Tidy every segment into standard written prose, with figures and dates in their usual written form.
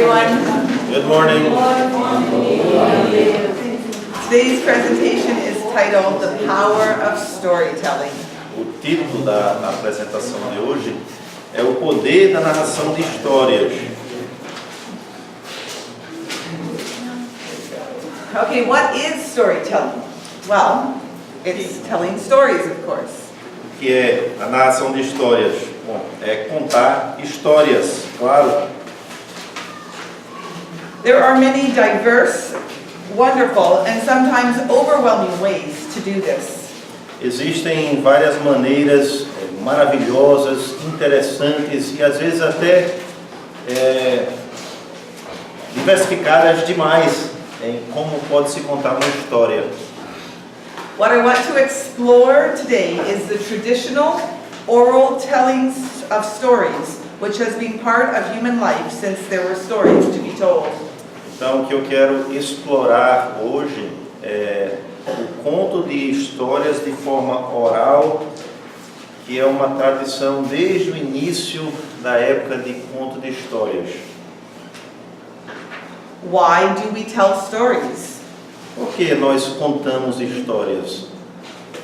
everyone. Good morning. Today's presentation is titled The Power of Storytelling. O título da apresentação de hoje é o poder da narração de histórias. Okay, what is storytelling? Well, it's telling stories, of course. O que é a narração de histórias? Bom, é contar histórias, claro. There are many diverse, wonderful, and sometimes overwhelming ways to do this. Existem várias maneiras maravilhosas, interessantes e às vezes até diversificadas demais em como pode se contar uma história. What I want to explore today is the traditional oral telling of stories, which has been part of human life since there were stories to be told. Então, o que eu quero explorar hoje é o conto de histórias de forma oral, que é uma tradição desde o início da época de conto de histórias. Why do we tell stories? Por que nós contamos histórias?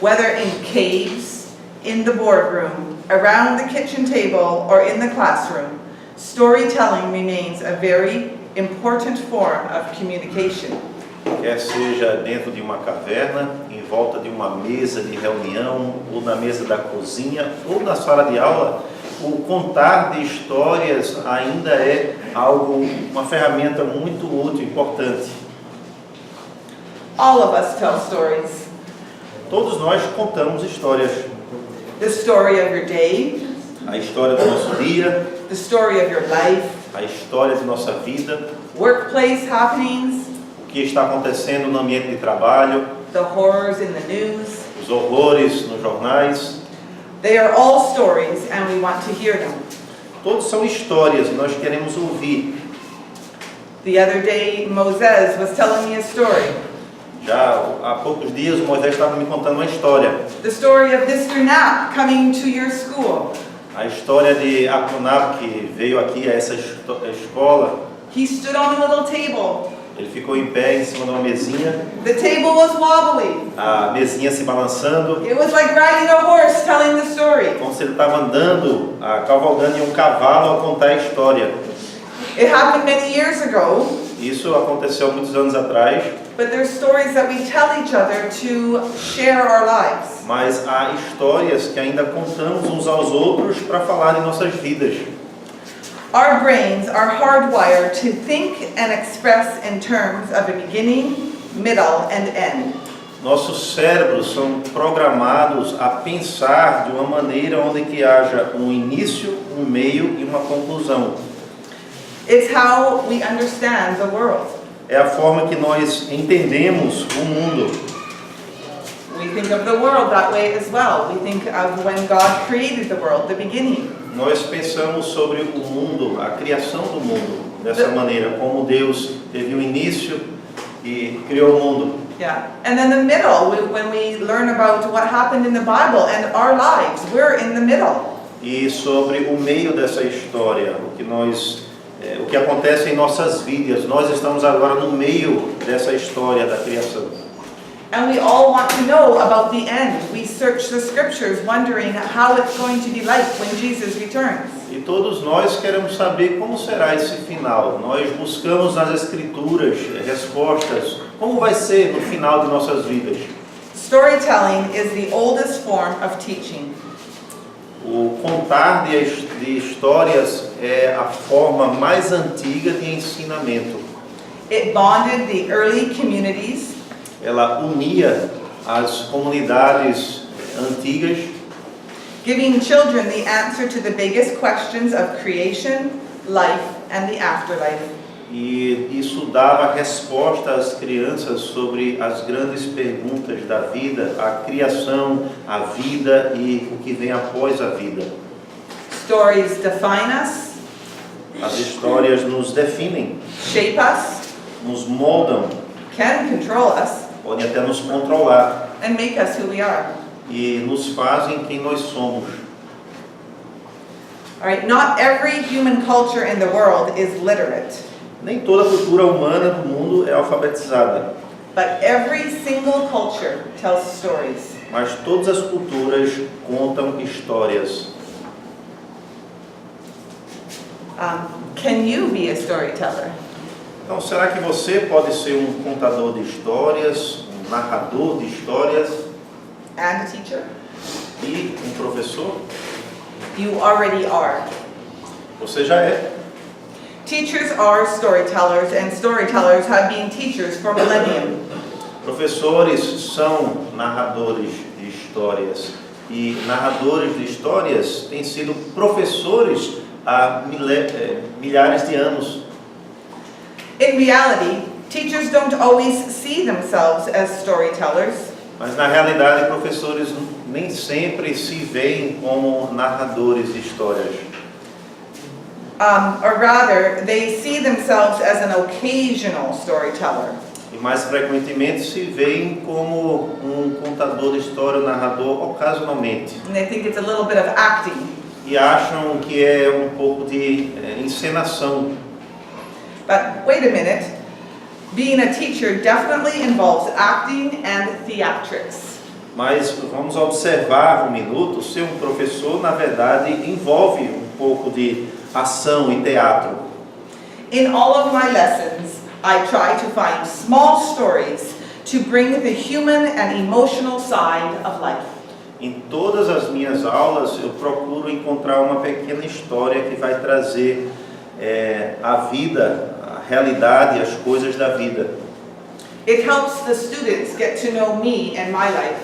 Whether in caves, in the boardroom, around the kitchen table, or in the classroom, storytelling remains a very important form of communication. Quer seja dentro de uma caverna, em volta de uma mesa de reunião, ou na mesa da cozinha, ou na sala de aula, o contar de histórias ainda é uma ferramenta muito útil, importante. All of us tell stories. Todos nós contamos histórias. The story of your day, A história do nosso dia, the story of your life, a história de nossa vida, workplace happenings, o que está acontecendo no ambiente de trabalho, the horrors in the news. os horrores nos jornais. They are all stories and we want to hear them. Todos são histórias e nós queremos ouvir. The other day, Moses was telling me a story. Já há poucos dias o Moisés estava me contando uma história. The story of Mr. Knapp coming to your school. A história de Apunab, que veio aqui a essa escola. He stood on a little table. Ele ficou em pé em cima de uma mesinha. The table was wobbly. A mesinha se balançando. It was like riding a horse telling the story. Como se ele estava andando, cavalgando em um cavalo a contar a história. It happened many years ago. Isso aconteceu muitos anos atrás. But there's stories that we tell each other to share our lives. Mas há histórias que ainda contamos uns aos outros para falar em nossas vidas. Our brains are hardwired to think and express in terms of a beginning, middle, and end. Nossos cérebros são programados a pensar de uma maneira onde que haja um início, um meio e uma conclusão. It's how we understand the world. É a forma que nós entendemos o mundo. We think of the world that way as well. We think of when God created the world, the beginning. Nós pensamos sobre o mundo, a criação do mundo, dessa maneira, como Deus teve um início e criou o mundo. Yeah. And then the middle, when we learn about what happened in the Bible and our lives, we're in the middle. E sobre o meio dessa história, o que acontece em nossas vidas, nós estamos agora no meio dessa história da criação. And we all want to know about the end. We search the scriptures wondering how it's going to be like when Jesus returns. E todos nós queremos saber como será esse final. Nós buscamos nas escrituras respostas. Como vai ser no final de nossas vidas? Storytelling is the oldest form of teaching. O contar de histórias é a forma mais antiga de ensinamento. It bonded the early communities. Ela unia as comunidades antigas, Giving children the answer to the biggest questions of creation, life, and the afterlife. e isso dava resposta às crianças sobre as grandes perguntas da vida, a criação, a vida e o que vem após a vida. Stories define us, As histórias nos definem, shape us, nos moldam, can control us, podem até nos controlar and make us who we are. e nos fazem quem nós somos. All right, not every human culture in the world is literate. Nem toda cultura humana do mundo é alfabetizada, but every single culture tells stories. mas todas as culturas contam histórias. Can you be a storyteller? Então, será que você pode ser um contador de histórias, um narrador de histórias And a teacher? e um professor? You already are. Você já é. Teachers are storytellers, and storytellers have been teachers for millennium. Professores são narradores de histórias e narradores de histórias têm sido professores há milhares de anos. In reality, teachers don't always see themselves as storytellers. Mas na realidade, professores nem sempre se veem como narradores de histórias. Or rather, they see themselves as an occasional storyteller. E mais frequentemente se veem como um contador de história, um narrador ocasionalmente. And they think it's a little bit of acting. E acham que é um pouco de encenação. But wait a minute. Being a teacher definitely involves acting and theatrics. Mas vamos observar um minuto, ser um professor, na verdade, envolve um pouco de ação e teatro. In all of my lessons, I try to find small stories to bring the human and emotional side of life. Em todas as minhas aulas, eu procuro encontrar uma pequena história que vai trazer a vida, a realidade, as coisas da vida. It helps the students get to know me and my life.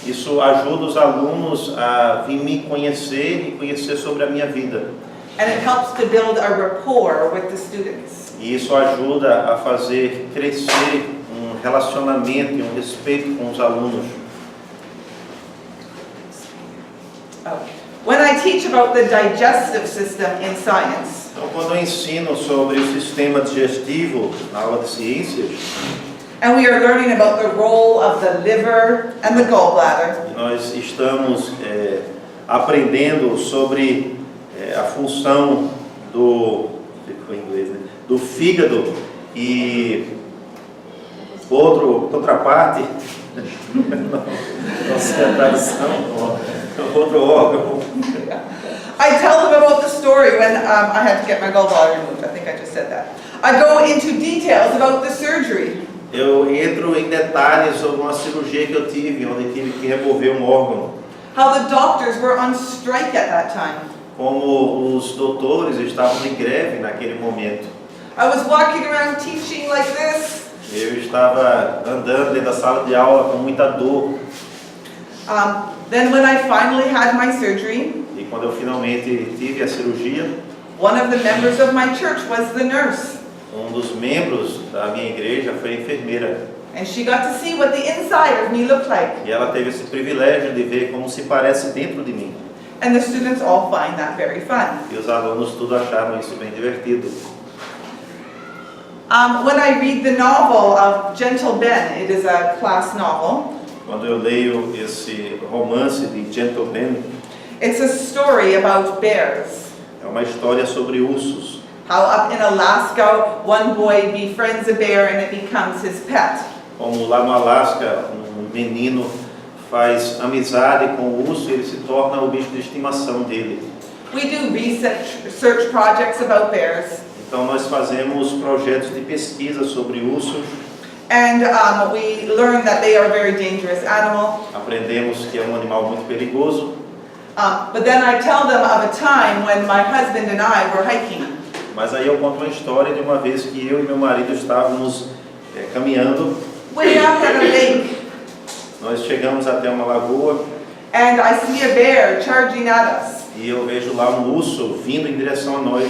Isso ajuda os alunos a vir me conhecer e conhecer sobre a minha vida. And it helps to build a rapport with the students. E isso ajuda a fazer crescer um relacionamento e um respeito com os alunos. When I teach about the digestive system in science, Então, quando eu ensino sobre o sistema digestivo na aula de ciências, and we are learning about the role of the liver and the gallbladder, nós estamos aprendendo sobre a função do, ficou em inglês, né? Do fígado e outra parte, não sei a tradução, outro órgão. I tell them about the story when I had to get my gallbladder removed. I think I just said that. I go into details about the surgery. Eu entro em detalhes sobre uma cirurgia que eu tive, onde tive que remover um órgão. How the doctors were on strike at that time. Como os doutores estavam de greve naquele momento. I was walking around teaching like this. Eu estava andando dentro da sala de aula com muita dor. Then when I finally had my surgery, E quando eu finalmente tive a cirurgia, one of the members of my church was the nurse. um dos membros da minha igreja foi a enfermeira. And she got to see what the inside of me looked like. E ela teve esse privilégio de ver como se parece dentro de mim. And the students all find that very fun. E os alunos tudo acharam isso bem divertido. When I read the novel of Gentle Ben, it is a class novel. Quando eu leio esse romance de Gentle Ben, It's a story about bears. é uma história sobre ursos. How up in Alaska, one boy befriends a bear and it becomes his pet. Como lá no Alasca, um menino faz amizade com o urso e ele se torna o bicho de estimação dele. We do research projects about bears. Então nós fazemos projetos de pesquisa sobre ursos. And we learn that they are a very dangerous animal. Aprendemos que é um animal muito perigoso. But then I tell them of a time when my husband and I were hiking. Mas aí eu conto uma história de uma vez que eu e meu marido estávamos caminhando. Way up at a lake. Nós chegamos até uma lagoa And I see a bear charging at us. e eu vejo lá um urso vindo em direção a nós.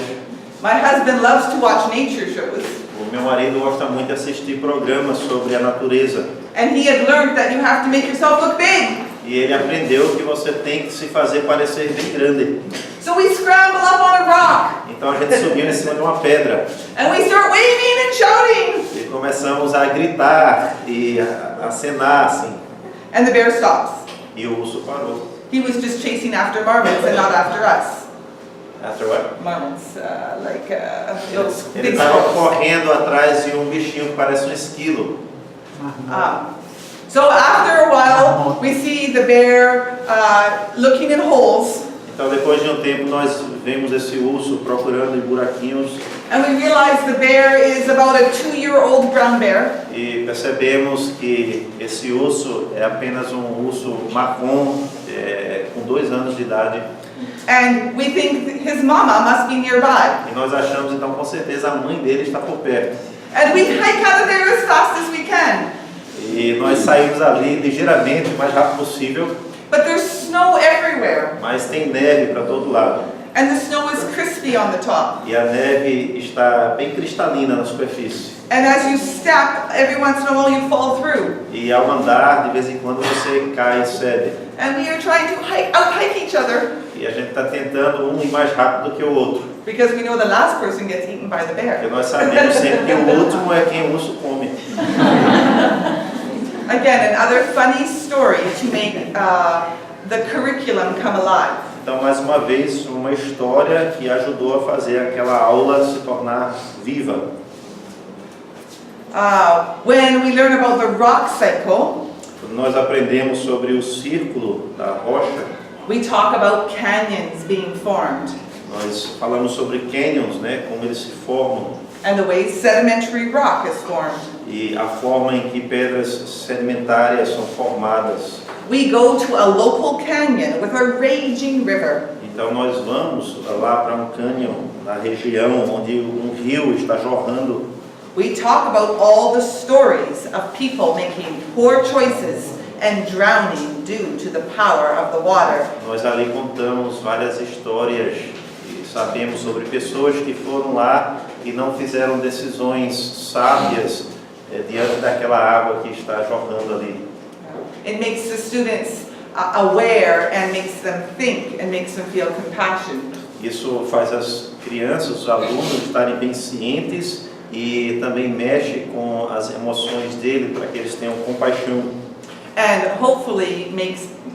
My husband loves to watch nature shows. O meu marido gosta muito de assistir programas sobre a natureza. And he had learned that you have to make yourself look big. E ele aprendeu que você tem que se fazer parecer bem grande. So we scramble up on a rock. Então a gente subiu em cima de uma pedra And we start waving and shouting. e começamos a gritar e a acenar assim. And the bear stops. E o urso parou. He was just chasing after marmots and not after us. After what? Marmots, those Ele big estava squirrels. correndo atrás de um bichinho que parece um esquilo. So after a while, we see the bear looking in holes, Então depois de um tempo nós vemos esse urso procurando em buraquinhos and we realize the bear is about a 2-year-old brown bear. e percebemos que esse urso é apenas um urso marrom com 2 anos de idade. And we think his mama must be nearby. E nós achamos então com certeza a mãe dele está por perto. And we hike out of there as fast as we can. E nós saímos ali ligeiramente, o mais rápido possível, But there's snow everywhere. mas tem neve para todo lado. And the snow is crispy on the top. E a neve está bem cristalina na superfície. And as you step, every once in a while you fall through. E ao andar, de vez em quando você cai e cede. And we are trying to out-hike each other E a gente está tentando um ir mais rápido do que o outro. because we know the last person gets eaten by the bear. Porque nós sabemos sempre que o último é quem o urso come. Again, another funny story to make the curriculum come alive. Então, mais uma vez, uma história que ajudou a fazer aquela aula se tornar viva. When we learn about the rock cycle, Quando nós aprendemos sobre o círculo da rocha, we talk about canyons being formed nós falamos sobre canyons, né, como eles se formam and the way sedimentary rock is formed. e a forma em que pedras sedimentares são formadas. We go to a local canyon with a raging river. Então nós vamos lá para um cânion, na região onde um rio está jorrando. We talk about all the stories of people making poor choices and drowning due to the power of the water. Nós ali contamos várias histórias e sabemos sobre pessoas que foram lá e não fizeram decisões sábias diante daquela água que está jorrando ali. It makes the students aware and makes them think and makes them feel compassion. Isso faz as crianças, os alunos estarem bem cientes e também mexe com as emoções dele para que eles tenham compaixão. And hopefully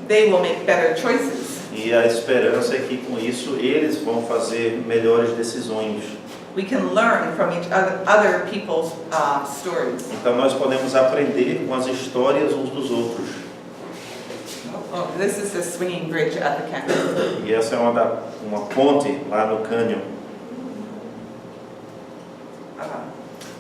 they will make better choices. E a esperança é que com isso eles vão fazer melhores decisões. We can learn from other people's stories. Então nós podemos aprender com as histórias uns dos outros. Oh, this is the swinging bridge at the canyon. E essa é uma ponte lá no cânion.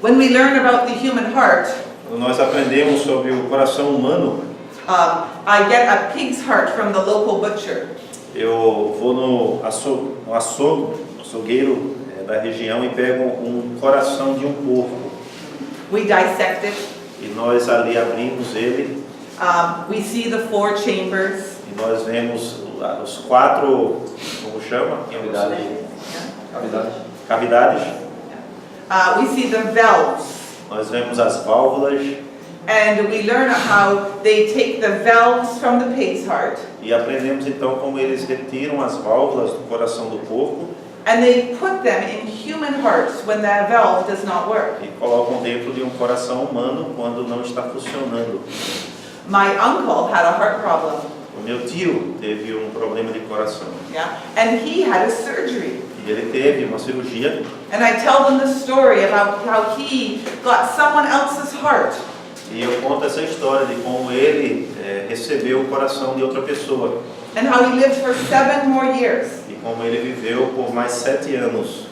When we learn about the human heart, Quando nós aprendemos sobre o coração humano, I get a pig's heart from the local butcher. eu vou no açougueiro da região e pego um coração de um porco. We dissect it. E nós ali abrimos ele We see the 4 chambers. e nós vemos os 4, como chama? Cavidades. We see the valves. Nós vemos as válvulas And we learn how they take the valves from the pig's heart e aprendemos então como eles retiram as válvulas do coração do porco and they put them in human hearts when that valve does not work. e colocam dentro de um coração humano quando não está funcionando. My uncle had a heart problem, O meu tio teve um problema de coração yeah, and he had a surgery. e ele teve uma cirurgia And I tell them the story about how he got someone else's heart. e eu conto essa história de como ele recebeu o coração de outra pessoa And how he lived for 7 more years. e como ele viveu por mais 7 anos.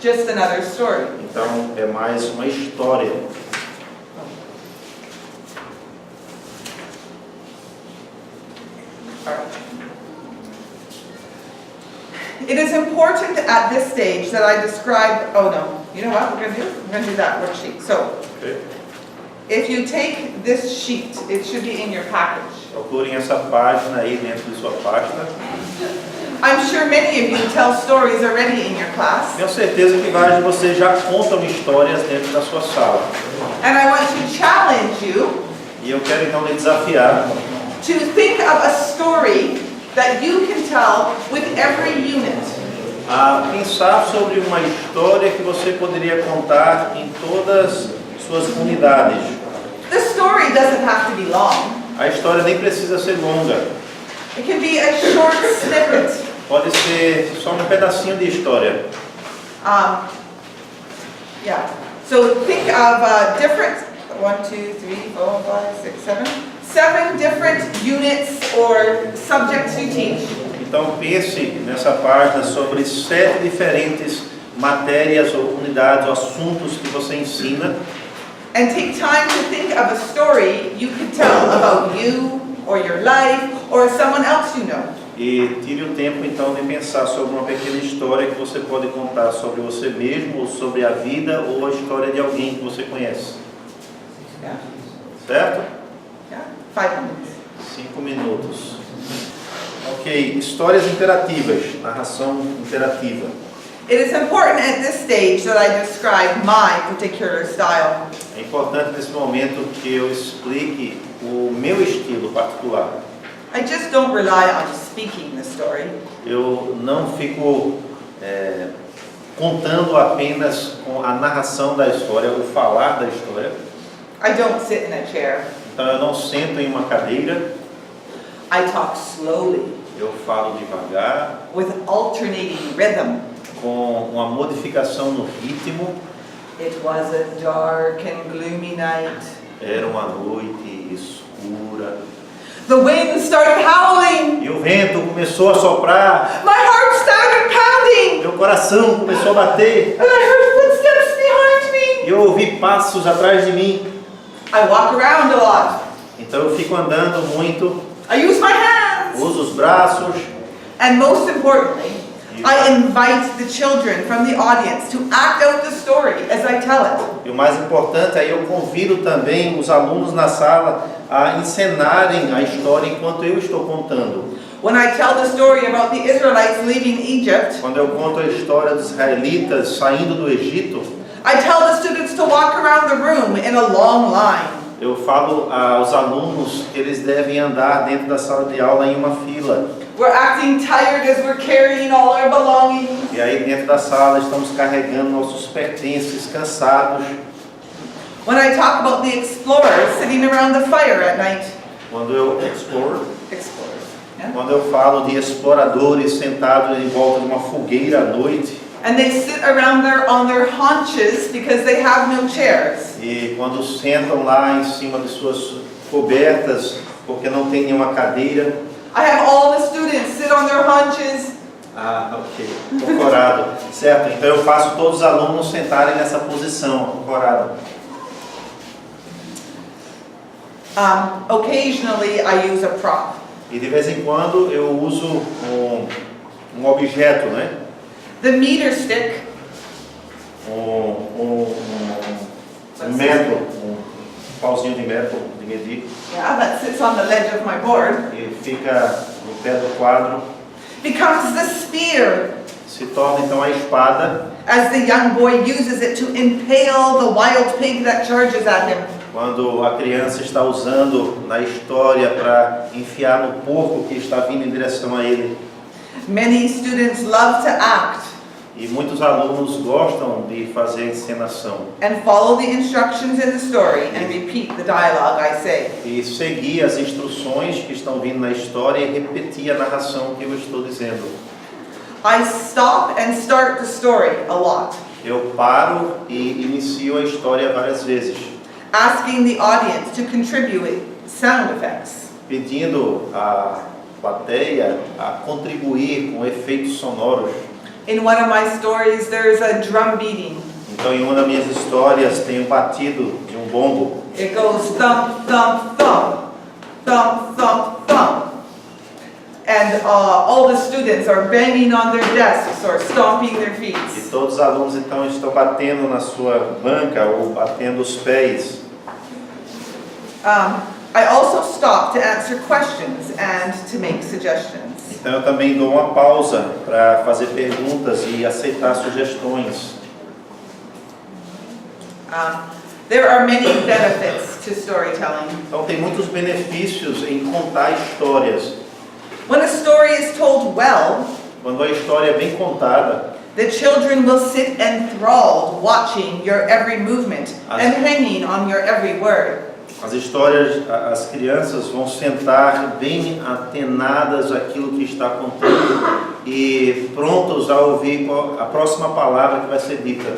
Just another story. Então é mais uma história. It is important at this stage that I describe, oh no, you know what we're going to do? We're going to do that worksheet. So, Okay? if you take this sheet, it should be in your package. Procurem essa página aí dentro de sua pasta. I'm sure many of you tell stories already in your class. Tenho certeza que vários de vocês já contam histórias dentro da sua sala. And I want to challenge you E eu quero então lhe desafiar to think of a story that you can tell with every unit. a pensar sobre uma história que você poderia contar em todas suas unidades. The story doesn't have to be long. A história nem precisa ser longa. It can be a short snippet. Pode ser só um pedacinho de história. Yeah. So think of different 1, 2, 3, 4, 5, 6, 7 different units or subjects you teach. Então pense nessa página sobre 7 diferentes matérias ou unidades ou assuntos que você ensina. And take time to think of a story you could tell about you or your life or someone else you know. E tire o tempo então de pensar sobre uma pequena história que você pode contar sobre você mesmo, ou sobre a vida, ou a história de alguém que você conhece. Yeah. Certo? Yeah. 5 minutes. 5 minutos. Ok, histórias interativas, narração interativa. It is important at this stage that I describe my particular style. É importante nesse momento que eu explique o meu estilo particular. I just don't rely on speaking the story. Eu não fico contando apenas com a narração da história, o falar da história. I don't sit in a chair. Então eu não sento em uma cadeira, I talk slowly, eu falo devagar, with alternating rhythm. com uma modificação no ritmo. It was a dark and gloomy night. Era uma noite escura. The wind started howling. E o vento começou a soprar. My heart started pounding. Meu coração começou a bater. And I heard footsteps behind me. E eu ouvi passos atrás de mim. I walk around a lot. Então eu fico andando muito. I use my hands. Uso os braços. And most importantly, I invite the children from the audience to act out the story as I tell it. E o mais importante, aí eu convido também os alunos na sala a encenarem a história enquanto eu estou contando. When I tell the story about the Israelites leaving Egypt, Quando eu conto a história dos israelitas saindo do Egito, I tell the students to walk around the room in a long line. eu falo aos alunos que eles devem andar dentro da sala de aula em uma fila. We're acting tired as we're carrying all our belongings. E aí dentro da sala estamos carregando nossos pertences, cansados. When I talk about the explorers sitting around the fire at night. Quando eu exploro, Explorers. Yeah? quando eu falo de exploradores sentados em volta de uma fogueira à noite. And they sit around on their haunches because they have no chairs. E quando sentam lá em cima de suas cobertas, porque não tem nenhuma cadeira. I have all the students sit on their haunches. Ok. Ancorado. Certo, então eu faço todos os alunos sentarem nessa posição, ancorado. Occasionally I use a prop. E de vez em quando eu uso um objeto, né? The meter stick. Um metro, um pauzinho de metro de medir. Yeah, that sits on the ledge of my board. E fica no pé do quadro. Becomes the spear. Se torna então a espada. As the young boy uses it to impale the wild pig that charges at him. Quando a criança está usando na história para enfiar no porco que está vindo em direção a ele. Many students love to act. E muitos alunos gostam de fazer encenação. And follow the instructions in the story and repeat the dialogue I say. E seguir as instruções que estão vindo na história e repetir a narração que eu estou dizendo. I stop and start the story a lot. Eu paro e inicio a história várias vezes. Asking the audience to contribute sound effects. Pedindo à plateia a contribuir com efeitos sonoros. In one of my stories, there's a drum beating. Então, em uma das minhas histórias, tem o batido de um bombo. It goes thump, thump, thump, thump, thump, thump. And all the students are banging on their desks or stomping their feet. E todos os alunos, então, estão batendo na sua banca ou batendo os pés. I also stop to answer questions and to make suggestions. Então eu também dou uma pausa para fazer perguntas e aceitar sugestões. There are many benefits to storytelling. Então tem muitos benefícios em contar histórias. When a story is told well, Quando a história é bem contada, the children will sit enthralled watching your every movement and hanging on your every word. As histórias, as crianças vão sentar bem atenadas àquilo que está contando e prontos a ouvir a próxima palavra que vai ser dita.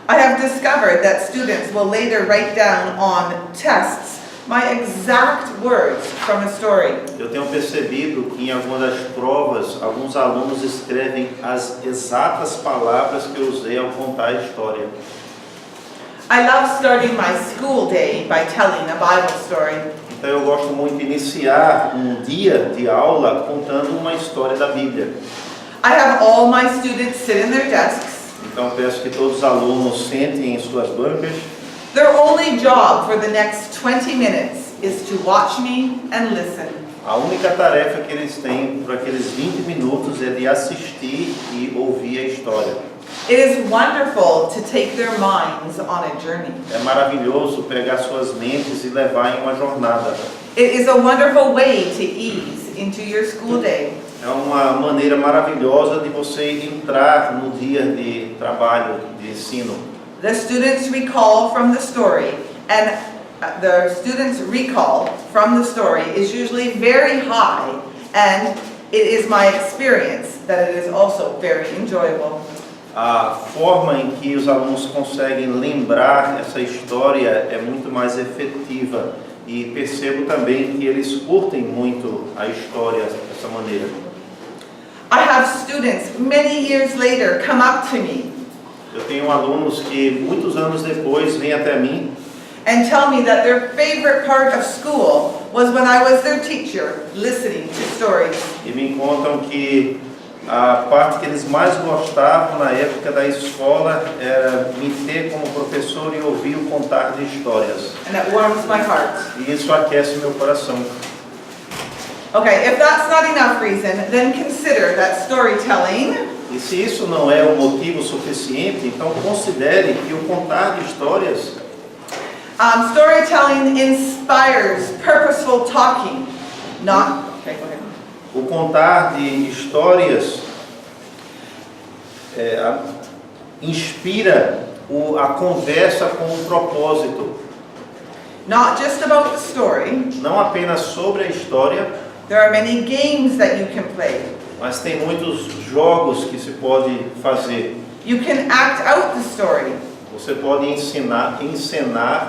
I have discovered that students will later write down on tests my exact words from a story. Eu tenho percebido que em algumas das provas, alguns alunos escrevem as exatas palavras que eu usei ao contar a história. I love starting my school day by telling a Bible story. Então eu gosto muito de iniciar um dia de aula contando uma história da Bíblia. I have all my students sit in their desks. Então peço que todos os alunos sentem em suas bancas. Their only job for the next 20 minutes is to watch me and listen. A única tarefa que eles têm por aqueles 20 minutos é de assistir e ouvir a história. It is wonderful to take their minds on a journey. É maravilhoso pegar suas mentes e levar em uma jornada. It is a wonderful way to ease into your school day. É uma maneira maravilhosa de você entrar no dia de trabalho, de ensino. The students recall from the story, and the students' recall from the story is usually very high, and it is my experience that it is also very enjoyable. A forma em que os alunos conseguem lembrar essa história é muito mais efetiva e percebo também que eles curtem muito a história dessa maneira. I have students many years later come up to me Eu tenho alunos que muitos anos depois vêm até mim and tell me that their favorite part of school was when I was their teacher listening to stories. e me contam que a parte que eles mais gostavam na época da escola era me ter como professor e ouvir o contar de histórias. And it warms my heart. E isso aquece meu coração. Okay, if that's not enough reason, then consider that storytelling E se isso não é um motivo suficiente, então considere que o contar de histórias, storytelling inspires purposeful talking, not... Okay, go ahead. o contar de histórias inspira a conversa com um propósito. Not just about the story. Não apenas sobre a história, There are many games that you can play. mas tem muitos jogos que se pode fazer. You can act out the story. Você pode encenar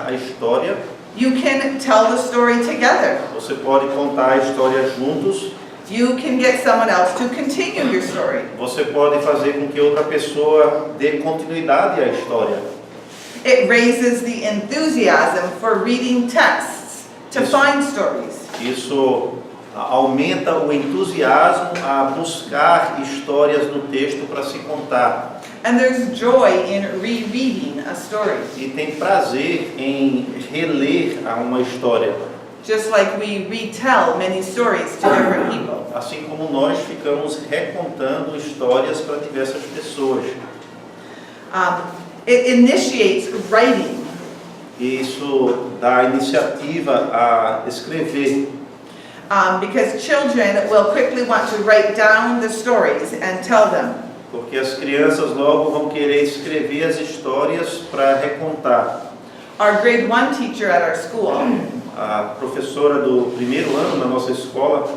a história, You can tell the story together. você pode contar a história juntos, You can get someone else to continue your story. você pode fazer com que outra pessoa dê continuidade à história. It raises the enthusiasm for reading texts to Yes. find stories. Isso aumenta o entusiasmo a buscar histórias no texto para se contar. And there's joy in rereading a story. E tem prazer em reler uma história. Just like we retell many stories to different people. Assim como nós ficamos recontando histórias para diversas pessoas. It initiates writing. E isso dá iniciativa a escrever. Because children will quickly want to write down the stories and tell them. Porque as crianças logo vão querer escrever as histórias para recontar. Our grade 1 teacher at our school, A professora do primeiro ano na nossa escola,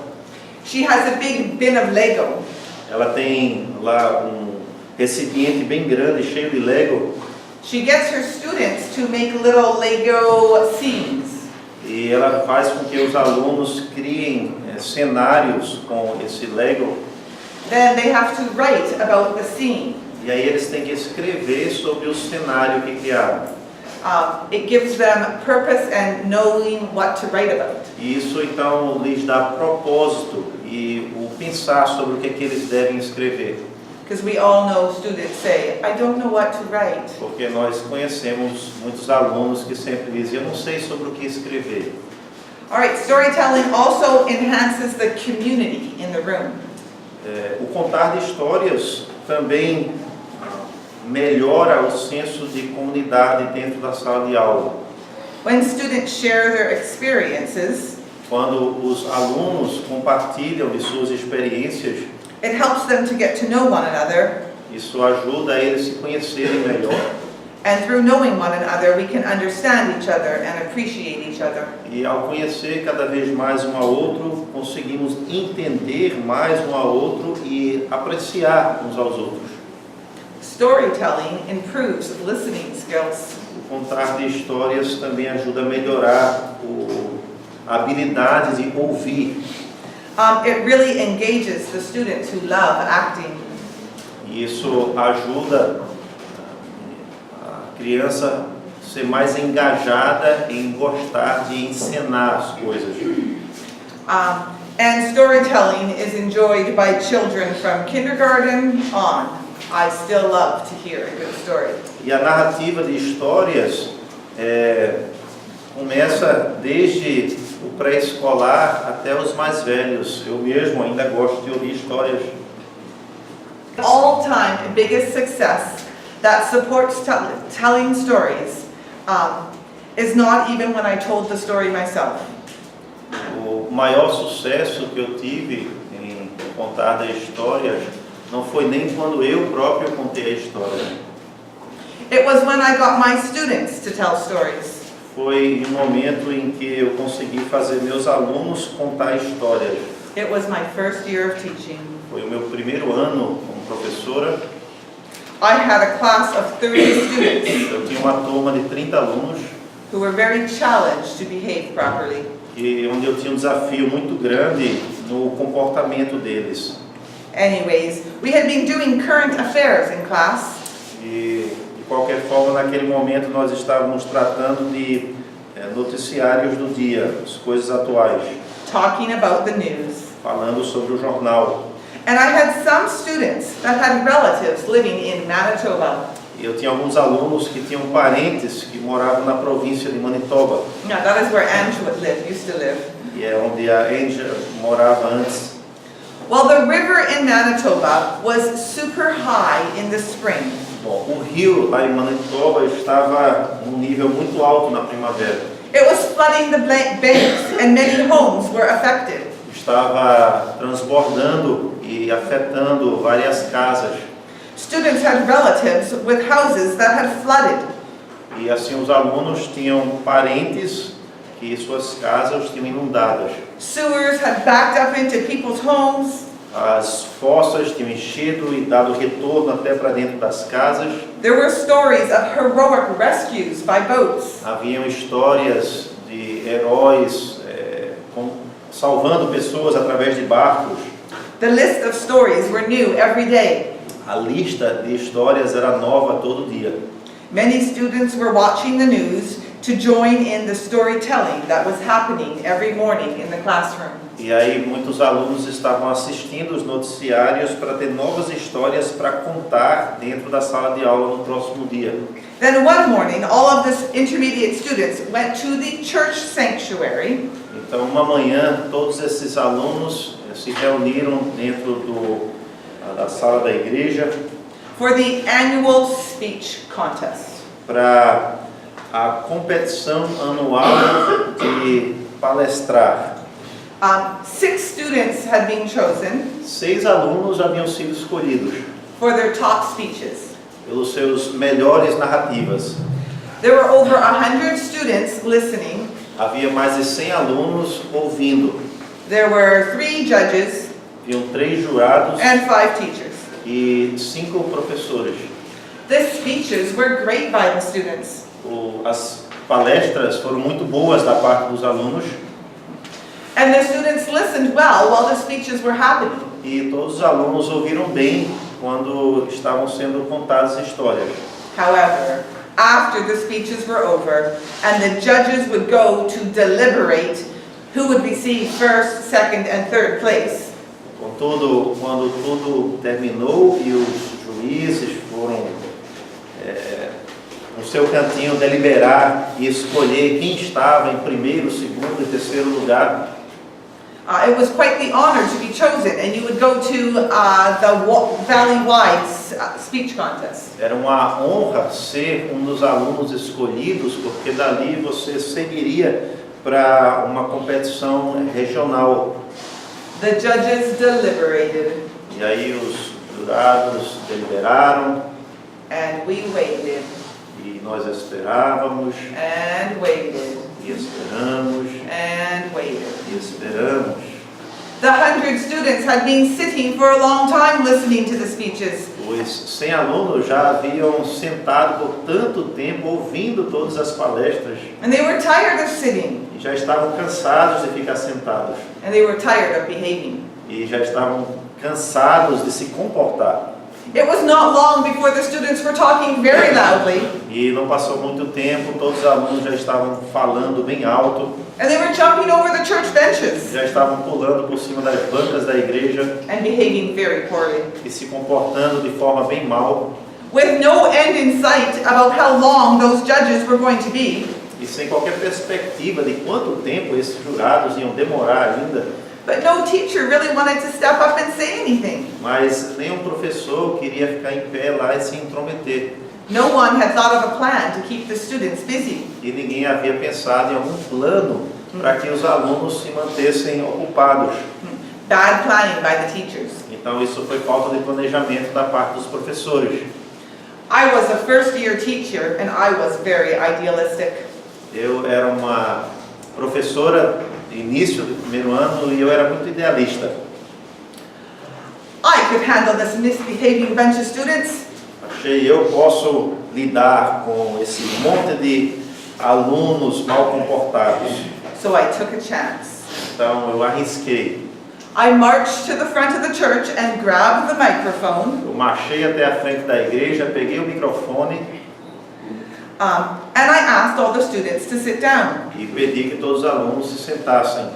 she has a big bin of Lego. ela tem lá um recipiente bem grande, cheio de Lego. She gets her students to make little Lego scenes. E ela faz com que os alunos criem cenários com esse Lego. Then they have to write about the scene. E aí eles têm que escrever sobre o cenário que criaram. It gives them purpose and knowing what to write about. E isso então lhes dá propósito e o pensar sobre o que é que eles devem escrever. Because we all know students say, I don't know what to write. Porque nós conhecemos muitos alunos que sempre dizem, eu não sei sobre o que escrever. All right, storytelling also enhances the community in the room. O contar de histórias também melhora o senso de comunidade dentro da sala de aula. When students share their experiences, Quando os alunos compartilham de suas experiências, it helps them to get to know one another, isso ajuda a eles se conhecerem melhor. And through knowing one another, we can understand each other and appreciate each other. E ao conhecer cada vez mais um ao outro, conseguimos entender mais um ao outro e apreciar uns aos outros. Storytelling improves listening skills. O contar de histórias também ajuda a melhorar a habilidade de ouvir. It really engages the students who love acting. E isso ajuda a criança a ser mais engajada em gostar de ensinar as coisas. And storytelling is enjoyed by children from kindergarten on. I still love to hear a good story. E a narrativa de histórias começa desde o pré-escolar até os mais velhos. Eu mesmo ainda gosto de ouvir histórias. All-time biggest success that supports telling stories is not even when I told the story myself. O maior sucesso que eu tive em contar das histórias não foi nem quando eu próprio contei a história. It was when I got my students to tell stories. Foi um momento em que eu consegui fazer meus alunos contar histórias. It was my first year of teaching. Foi o meu primeiro ano como professora. I had a class of 30 students Eu tinha uma turma de 30 alunos who were very challenged to behave properly. onde eu tinha um desafio muito grande no comportamento deles. Anyways, we had been doing current affairs in class. E, de qualquer forma, naquele momento nós estávamos tratando de noticiários do dia, as coisas atuais, Talking about the news. falando sobre o jornal. And I had some students that had relatives living in Manitoba. E eu tinha alguns alunos que tinham parentes que moravam na província de Manitoba, Now that is where Angela used to live. e é onde a Angela morava antes. Well, the river in Manitoba was super high in the spring. Bom, o rio lá em Manitoba estava num nível muito alto na primavera. It was flooding the banks and many homes were affected. Estava transbordando e afetando várias casas. Students had relatives with houses that had flooded. E assim os alunos tinham parentes que suas casas tinham inundadas. Sewers had backed up into people's homes. As fossas tinham enchido e dado retorno até para dentro das casas. There were stories of heroic rescues by boats. Haviam histórias de heróis salvando pessoas através de barcos. The list of stories were new every day. A lista de histórias era nova todo dia. Many students were watching the news to join in the storytelling that was happening every morning in the classroom. E aí muitos alunos estavam assistindo os noticiários para ter novas histórias para contar dentro da sala de aula no próximo dia. Then one morning, all of the intermediate students went to the church sanctuary. Então uma manhã todos esses alunos se reuniram dentro da sala da igreja For the annual speech contest. para a competição anual de palestrar. 6 students had been chosen 6 alunos haviam sido escolhidos for their top speeches. pelos seus melhores narrativas. There were over 100 students listening. Havia mais de 100 alunos ouvindo. There were 3 judges Haviam 3 jurados and 5 teachers. e 5 professores. The speeches were great by the students. As palestras foram muito boas da parte dos alunos And the students listened well while the speeches were happening. e todos os alunos ouviram bem quando estavam sendo contadas histórias. However, after the speeches were over and the judges would go to deliberate who would receive first, second, and third place, Contudo, quando tudo terminou e os juízes foram no seu cantinho deliberar e escolher quem estava em primeiro, segundo e terceiro lugar, it was quite the honor to be chosen, and you would go to the Valley-wide speech contest. era uma honra ser um dos alunos escolhidos, porque dali você seguiria para uma competição regional. The judges deliberated, E aí os jurados deliberaram and we waited. E nós esperávamos, and waited e esperamos, and waited. e esperamos. The 100 students had been sitting for a long time listening to the speeches. Os 100 alunos já haviam sentado por tanto tempo ouvindo todas as palestras And they were tired of sitting, e já estavam cansados de ficar sentados and they were tired of behaving. e já estavam cansados de se comportar. It was not long before the students were talking very loudly, E não passou muito tempo, todos os alunos já estavam falando bem alto, and they were jumping over the church benches já estavam pulando por cima das bancas da igreja and behaving very poorly, e se comportando de forma bem mal, with no end in sight about how long those judges were going to be. e sem qualquer perspectiva de quanto tempo esses jurados iam demorar ainda. But no teacher really wanted to step up and say anything. Mas nenhum professor queria ficar em pé lá e se intrometer. No one had thought of a plan to keep the students busy. E ninguém havia pensado em algum plano para que os alunos se mantessem ocupados. Bad planning by the teachers. Então isso foi falta de planejamento da parte dos professores. I was a first-year teacher and I was very idealistic. Eu era uma professora de início do primeiro ano e eu era muito idealista. I could handle this misbehaving bunch of students. Achei, eu posso lidar com esse monte de alunos mal comportados. So I took a chance. Então eu arrisquei. I marched to the front of the church and grabbed the microphone. Eu marchei até a frente da igreja, peguei o microfone And I asked all the students to sit down. e pedi que todos os alunos se sentassem.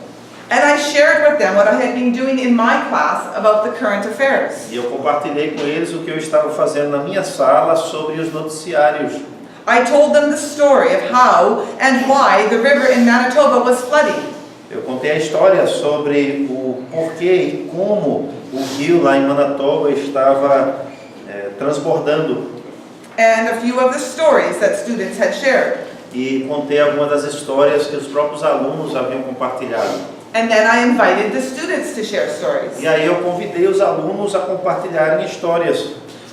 And I shared with them what I had been doing in my class about the current affairs. E eu compartilhei com eles o que eu estava fazendo na minha sala sobre os noticiários. I told them the story of how and why the river in Manitoba was flooding. Eu contei a história sobre o porquê e como o rio lá em Manitoba estava transbordando. And a few of the stories that students had shared. E contei algumas das histórias que os próprios alunos haviam compartilhado. And then I invited the students to share stories. E aí eu convidei os alunos a compartilharem histórias.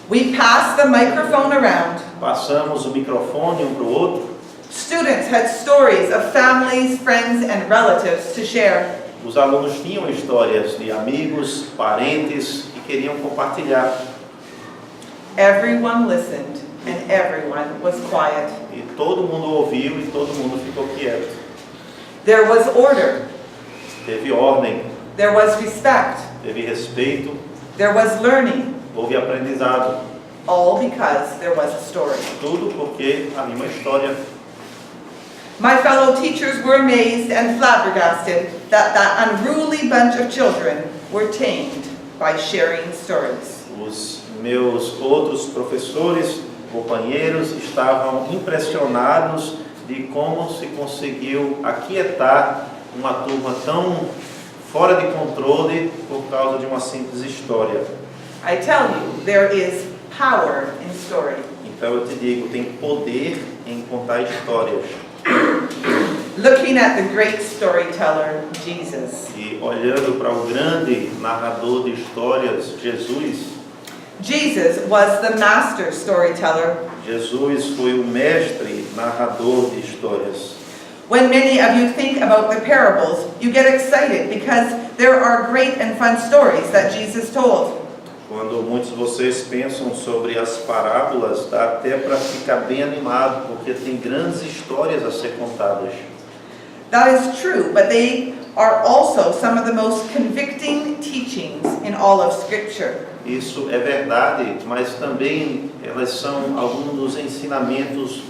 We passed the microphone around. Passamos o microfone um para o outro. Students had stories of families, friends, and relatives to share. Os alunos tinham histórias de amigos, parentes que queriam compartilhar. Everyone listened and everyone was quiet. E todo mundo ouviu e todo mundo ficou quieto. There was order. Teve ordem, There was respect. teve respeito, There was learning. houve aprendizado. All because there was a story. Tudo porque havia uma história. My fellow teachers were amazed and flabbergasted that unruly bunch of children were tamed by sharing stories. Os meus outros professores, companheiros, estavam impressionados de como se conseguiu aquietar uma turma tão fora de controle por causa de uma simples história. I tell you, there is power in story. Então eu te digo, tem poder em contar histórias. Looking at the great storyteller, Jesus. E olhando para o grande narrador de histórias, Jesus, Jesus was the master storyteller. Jesus foi o mestre narrador de histórias. When many of you think about the parables, you get excited because there are great and fun stories that Jesus told. Quando muitos de vocês pensam sobre as parábolas, dá até para ficar bem animado, porque tem grandes histórias a ser contadas. That is true, but they are also some of the most convicting teachings in all of Scripture. Isso é verdade, mas também elas são alguns dos ensinamentos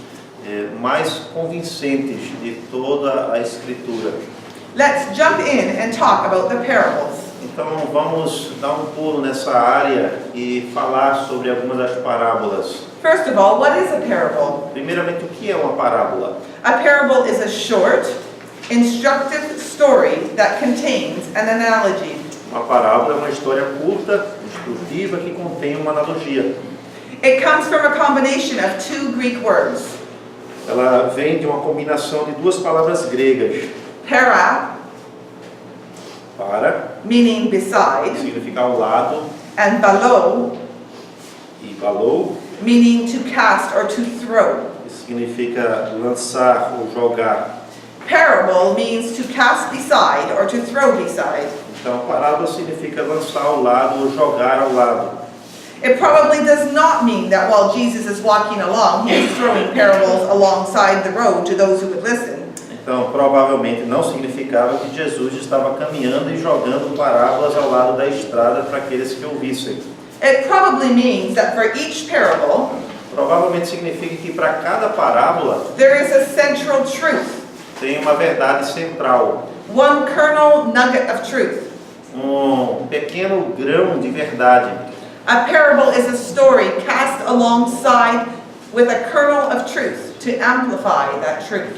mais convincentes de toda a Escritura. Let's jump in and talk about the parables. Então vamos dar um pulo nessa área e falar sobre algumas das parábolas. First of all, what is a parable? Primeiramente, o que é uma parábola? A parable is a short, instructive story that contains an analogy. Uma parábola é uma história curta, instrutiva, que contém uma analogia. It comes from a combination of two Greek words, Ela vem de uma combinação de duas palavras gregas. para, Para, meaning que beside, significa ao lado, and ballo, e balou, meaning to cast or to throw. que significa lançar ou jogar. Parable means to cast beside or to throw beside. Então, parábola significa lançar ao lado ou jogar ao lado. It probably does not mean that while Jesus is walking along, he is throwing parables alongside the road to those who would listen. Então, provavelmente não significava que Jesus estava caminhando e jogando parábolas ao lado da estrada para aqueles que ouvissem. It probably means that for each parable, Provavelmente significa que para cada parábola there is a central truth, tem uma verdade central, one kernel nugget of truth. pequeno grão de verdade. A parable is a story cast alongside with a kernel of truth to amplify that truth.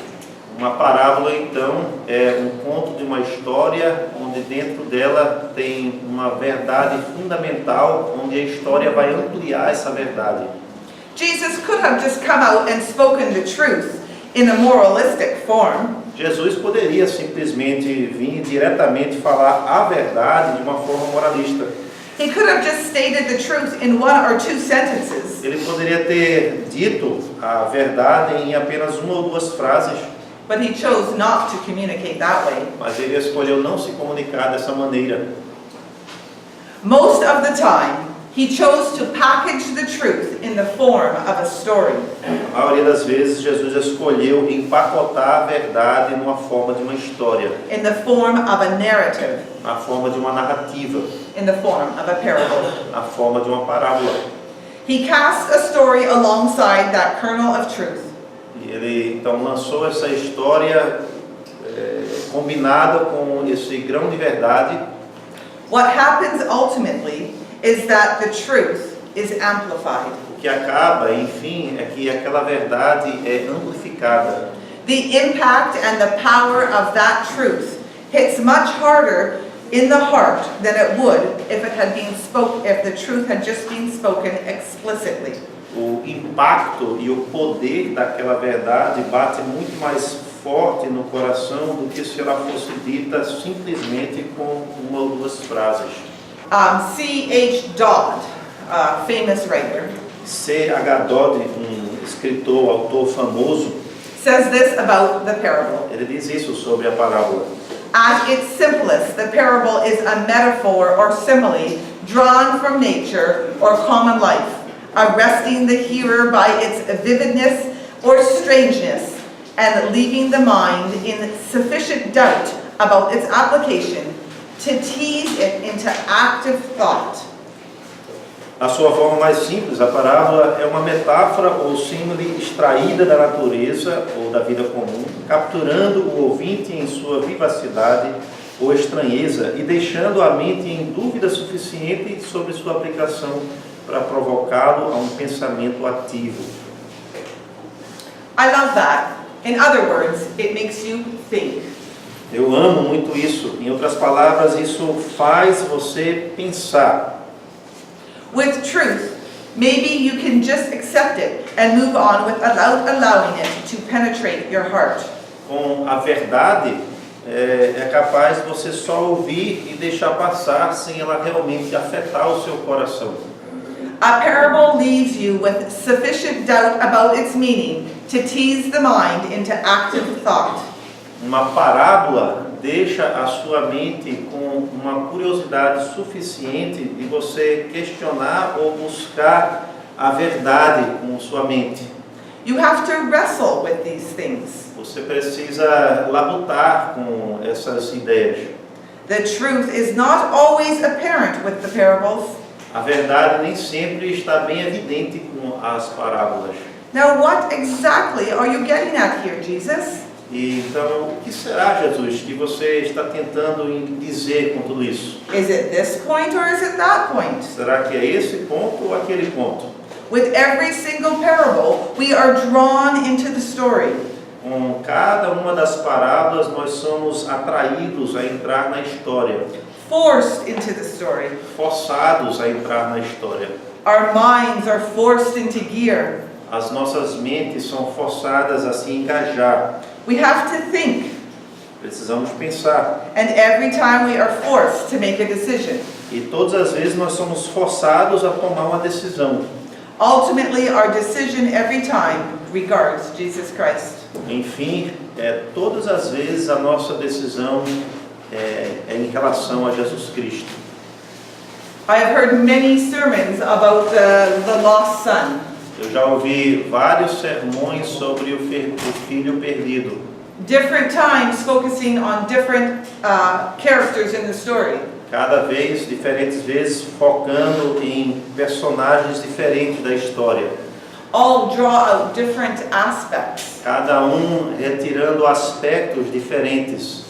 Uma parábola, então, é um conto de uma história onde dentro dela tem uma verdade fundamental, onde a história vai ampliar essa verdade. Jesus could have just come out and spoken the truth in a moralistic form. Jesus poderia simplesmente vir diretamente falar a verdade de uma forma moralista. He could have just stated the truth in one or two sentences. Ele poderia ter dito a verdade em apenas uma ou duas frases, But he chose not to communicate that way. mas ele escolheu não se comunicar dessa maneira. Most of the time, he chose to package the truth in the form of a story. A maioria das vezes, Jesus escolheu empacotar a verdade numa forma de uma história, In the form of a narrative, na forma de uma narrativa, in the form of a parable. na forma de uma parábola. He cast a story alongside that kernel of truth. E ele então lançou essa história combinada com esse grão de verdade. What happens ultimately is that the truth is amplified. O que acaba, enfim, é que aquela verdade é amplificada. The impact and the power of that truth hits much harder in the heart than it would if the truth had just been spoken explicitly. O impacto e o poder daquela verdade bate muito mais forte no coração do que se ela fosse dita simplesmente com uma ou duas frases. C.H. Dodd, a famous writer, C.H. Dodd, escritor, autor famoso, says this about the parable. ele diz isso sobre a parábola. At its simplest, the parable is a metaphor or simile drawn from nature or common life, arresting the hearer by its vividness or strangeness and leaving the mind in sufficient doubt about its application to tease it into active thought. Na sua forma mais simples, a parábola é uma metáfora ou símbolo extraída da natureza ou da vida comum, capturando o ouvinte em sua vivacidade ou estranheza e deixando a mente em dúvida suficiente sobre sua aplicação para provocá-lo a um pensamento ativo. I love that. In other words, it makes you think. Eu amo muito isso. Em outras palavras, isso faz você pensar. With truth, maybe you can just accept it and move on without allowing it to penetrate your heart. Com a verdade, é capaz de você só ouvir e deixar passar sem ela realmente afetar o seu coração. A parable leaves you with sufficient doubt about its meaning to tease the mind into active thought. Uma parábola deixa a sua mente com uma curiosidade suficiente de você questionar ou buscar a verdade com sua mente. You have to wrestle with these things. Você precisa labutar com essas ideias. The truth is not always apparent with the parables. A verdade nem sempre está bem evidente com as parábolas. Now, what exactly are you getting at here, Jesus? E então, o que será, Jesus, que você está tentando dizer com tudo isso? Is it this point or is it that point? Será que é esse ponto ou aquele ponto? With every single parable, we are drawn into the story. Com cada uma das parábolas, nós somos atraídos a entrar na história, Forced into the story. forçados a entrar na história. Our minds are forced into gear. As nossas mentes são forçadas a se engajar. We have to think. Precisamos pensar. And every time we are forced to make a decision. E todas as vezes nós somos forçados a tomar uma decisão. Ultimately, our decision every time regards Jesus Christ. Enfim, todas as vezes a nossa decisão é em relação a Jesus Cristo. I have heard many sermons about the lost son. Eu já ouvi vários sermões sobre o filho perdido. Different times focusing on different characters in the story. Cada vez, diferentes vezes, focando em personagens diferentes da história. All draw out different aspects. Cada retirando aspectos diferentes.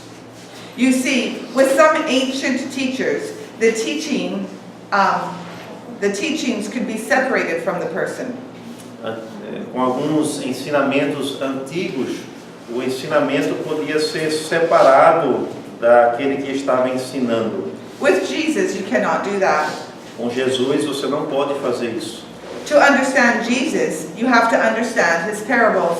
You see, with some ancient teachers, the teachings could be separated from the person. Com alguns ensinamentos antigos, o ensinamento podia ser separado daquele que estava ensinando. With Jesus, you cannot do that. Com Jesus, você não pode fazer isso. To understand Jesus, you have to understand his parables.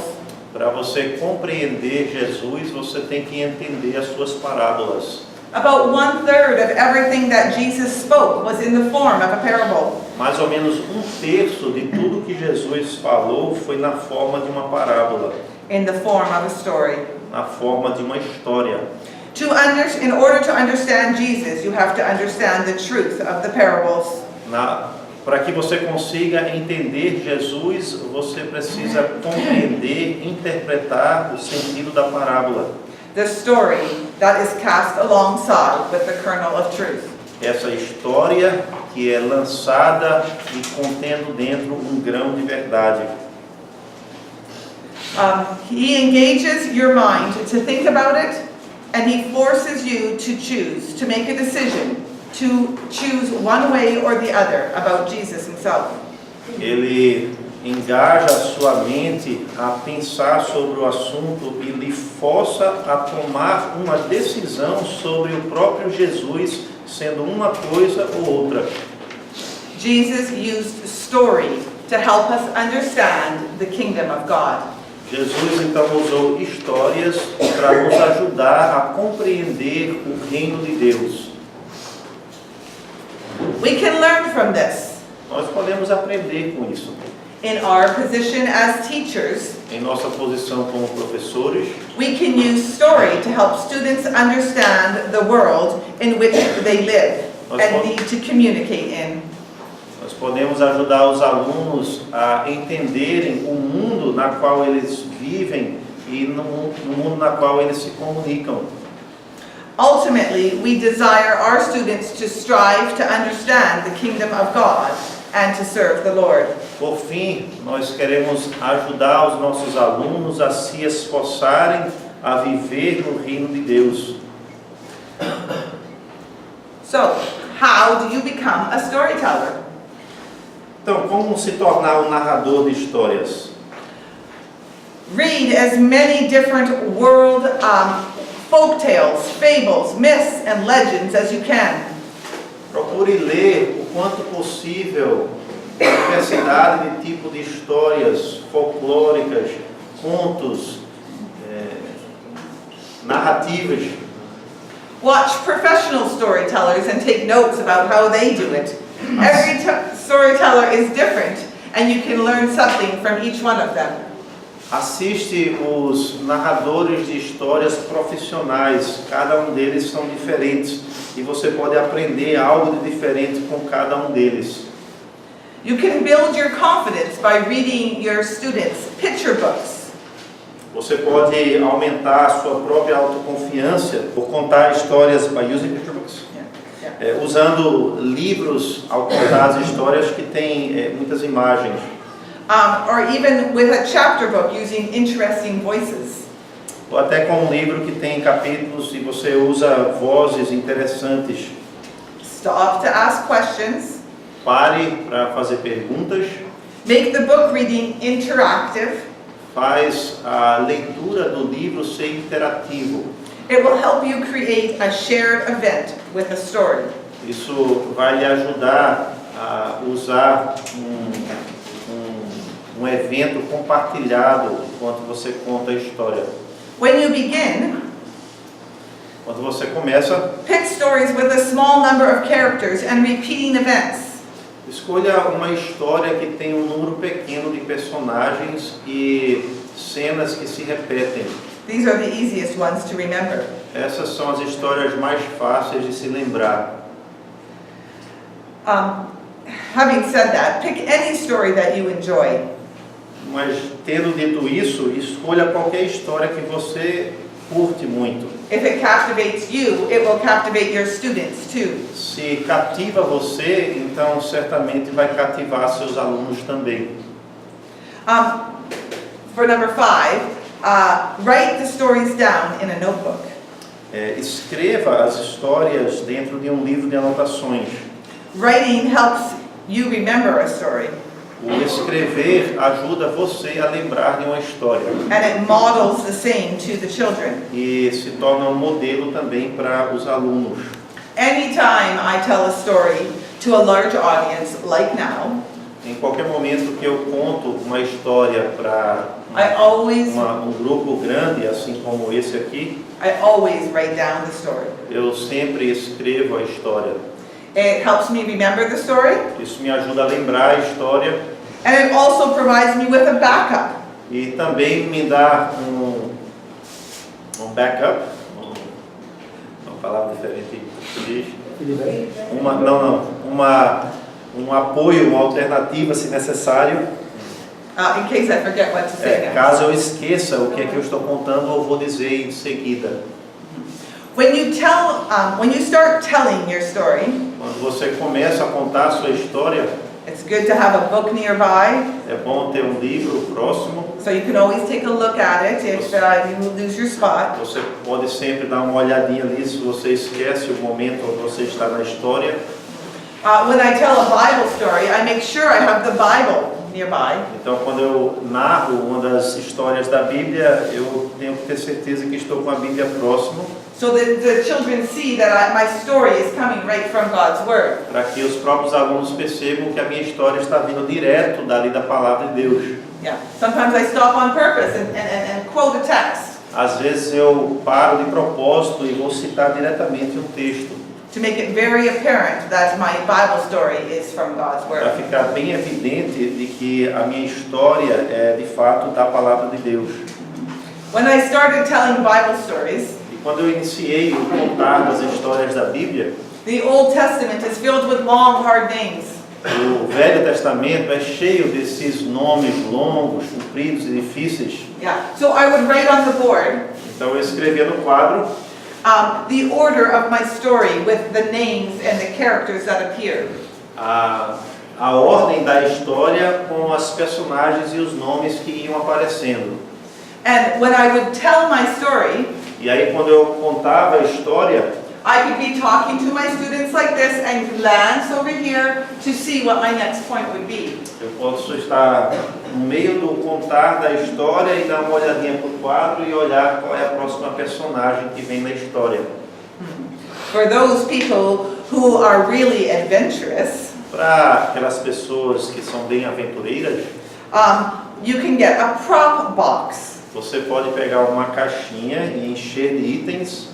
Para você compreender Jesus, você tem que entender as suas parábolas. About 1/3 of everything that Jesus spoke was in the form of a parable. Mais ou menos 1/3 de tudo que Jesus falou foi na forma de uma parábola, In the form of a story. na forma de uma história. In order to understand Jesus, you have to understand the truth of the parables. Para que você consiga entender Jesus, você precisa compreender, interpretar o sentido da parábola. The story that is cast alongside with the kernel of truth. Essa história que é lançada e contendo dentro grão de verdade. He engages your mind to think about it, and he forces you to choose, to make a decision, to choose one way or the other about Jesus himself. Ele engaja a sua mente a pensar sobre o assunto e lhe força a tomar uma decisão sobre o próprio Jesus, sendo uma coisa ou outra. Jesus used story to help us understand the kingdom of God. Jesus então usou histórias para nos ajudar a compreender o reino de Deus. We can learn from this. Nós podemos aprender com isso. In our position as teachers, Em nossa posição como professores, we can use story to help students understand the world in which they live and need to communicate in. nós podemos ajudar os alunos a entenderem o mundo na qual eles vivem e no mundo na qual eles se comunicam. Ultimately, we desire our students to strive to understand the kingdom of God and to serve the Lord. Por fim, nós queremos ajudar os nossos alunos a se esforçarem a viver no reino de Deus. So, how do you become a storyteller? Então, como se tornar um narrador de histórias? Read as many different world folk tales, fables, myths, and legends as you can. Procure ler o quanto possível a diversidade de tipo de histórias folclóricas, contos, narrativas. Watch professional storytellers and take notes about how they do it. Every storyteller is different, and you can learn something from each one of them. Assiste os narradores de histórias profissionais, cada deles são diferentes e você pode aprender algo de diferente com cada deles. You can build your confidence by reading your students' picture books. Você pode aumentar a sua própria autoconfiança por contar histórias by using picture books. Usando livros ao contar as histórias que têm muitas imagens. Or even with a chapter book using interesting voices. Ou até com livro que tem capítulos e você usa vozes interessantes. Stop to ask questions. Pare para fazer perguntas. Make the book reading interactive. Faz a leitura do livro ser interativo. It will help you create a shared event with a story. Isso vai lhe ajudar a usar um evento compartilhado enquanto você conta a história. When you begin, Quando você começa, pick stories with a small number of characters and repeating events. Escolha uma história que tem um número pequeno de personagens e cenas que se repetem. These are the easiest ones to remember. Essas são as histórias mais fáceis de se lembrar. Having said that, pick any story that you enjoy. Mas tendo dito isso, escolha qualquer história que você curte muito. If it captivates you, it will captivate your students too. Se cativa você, então certamente vai cativar seus alunos também. For number 5, write the stories down in a notebook. Escreva as histórias dentro de um livro de anotações. Writing helps you remember a story. O escrever ajuda você a lembrar de uma história. And it models the same to the children. E se torna um modelo também para os alunos. Anytime I tell a story to a large audience, like now, Em qualquer momento que eu conto uma história para I always um grupo grande, assim como esse aqui, write down the story. eu sempre escrevo a história. It helps me remember the story, Isso me ajuda a lembrar a história and it also provides me with a backup. e também me dá um backup, uma palavra diferente em português. Um apoio, uma alternativa se necessário. In case I forget what to say next. Caso eu esqueça o que é que eu estou contando, eu vou dizer em seguida. When you start telling your story, Quando você começa a contar a sua história, it's good to have a book nearby, é bom ter um livro próximo. so you can always take a look at it if you lose your spot. Você pode sempre dar uma olhadinha ali se você esquece o momento onde você está na história. When I tell a Bible story, I make sure I have the Bible nearby. Então, quando eu narro uma das histórias da Bíblia, eu tenho que ter certeza que estou com a Bíblia próximo, So that the children see that my story is coming right from God's Word. para que os próprios alunos percebam que a minha história está vindo direto dali da palavra de Deus. Yeah. Sometimes I stop on purpose and quote a text Às vezes eu paro de propósito e vou citar diretamente um texto, to make it very apparent that my Bible story is from God's para Word. ficar bem evidente de que a minha história é de fato da palavra de Deus. When I started telling Bible stories, E quando eu iniciei o contar das histórias da Bíblia, the Old Testament is filled with long, hard names. o Velho Testamento é cheio desses nomes longos, compridos e difíceis. Yeah. So I would write on the board Então eu escrevia no quadro the order of my story with the names and the characters that appear. a ordem da história com as personagens e os nomes que iam aparecendo. And when I would tell my story, E aí quando eu contava a história, I could be talking to my students like this and glance over here to see what my next point would be. eu posso estar no meio do contar da história e dar uma olhadinha para o quadro e olhar qual é a próxima personagem que vem na história. For those people who are really adventurous, Para aquelas pessoas que são bem aventureiras, you can get a prop box você pode pegar uma caixinha e encher de itens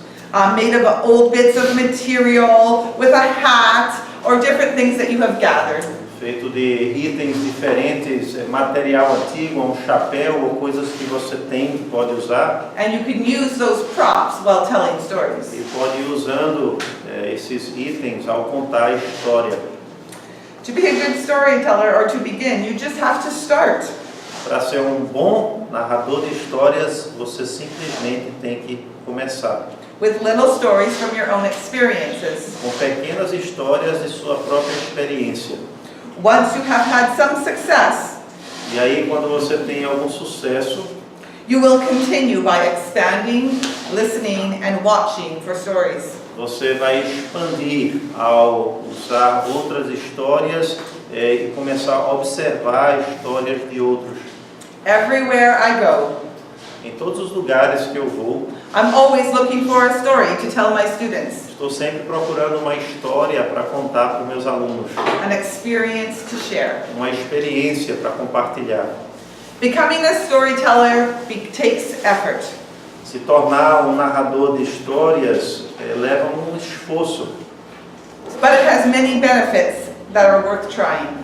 made of old bits of material with a hat or different things that you have gathered. feito de itens diferentes, material antigo, um chapéu ou coisas que você tem que pode usar. And you can use those props while telling stories. E pode ir usando esses itens ao contar a história. To be a good storyteller or to begin, you just have to start. Para ser um bom narrador de histórias, você simplesmente tem que começar. With little stories from your own experiences. Com pequenas histórias de sua própria experiência. Once you have had some success, E aí, quando você tem algum sucesso, you will continue by expanding, listening, and watching for stories. você vai expandir ao usar outras histórias e começar a observar histórias de outros. Everywhere I go, Em todos os lugares que eu vou, I'm always looking for a story to tell my students, estou sempre procurando uma história para contar para os meus alunos, an experience to share. uma experiência para compartilhar. Becoming a storyteller takes effort. Se tornar um narrador de histórias leva um esforço, But it has many benefits that are worth trying.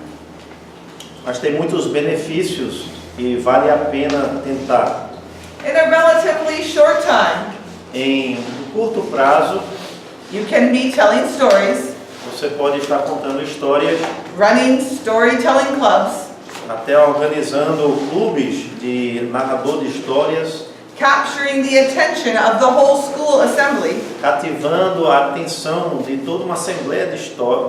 Mas tem muitos benefícios e vale a pena tentar. In a relatively short time, Em curto prazo, you can be telling stories, você pode estar contando histórias, running storytelling clubs, até organizando clubes de narrador de histórias, capturing the attention of the whole school assembly, cativando a atenção de toda uma assembleia de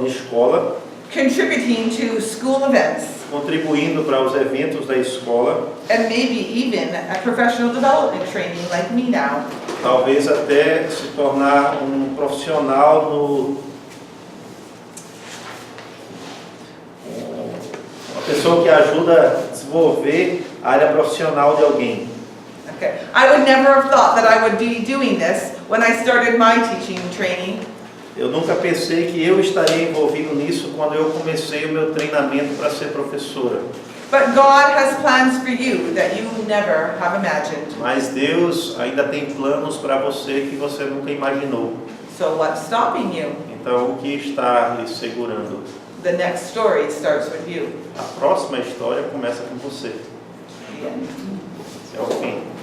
escola, contributing to school events, contribuindo para os eventos da escola, and maybe even a professional development training like me now. talvez até se tornar um profissional uma pessoa que ajuda a desenvolver a área profissional de alguém. Okay. I would never have thought that I would be doing this when I started my teaching training. Eu nunca pensei que eu estaria envolvido nisso quando eu comecei o meu treinamento para ser professora. But God has plans for you that you never have imagined. Mas Deus ainda tem planos para você que você nunca imaginou. So what's stopping you? Então, o que está lhe segurando? The next story starts with you. A próxima história começa com você. The end. Esse é o fim.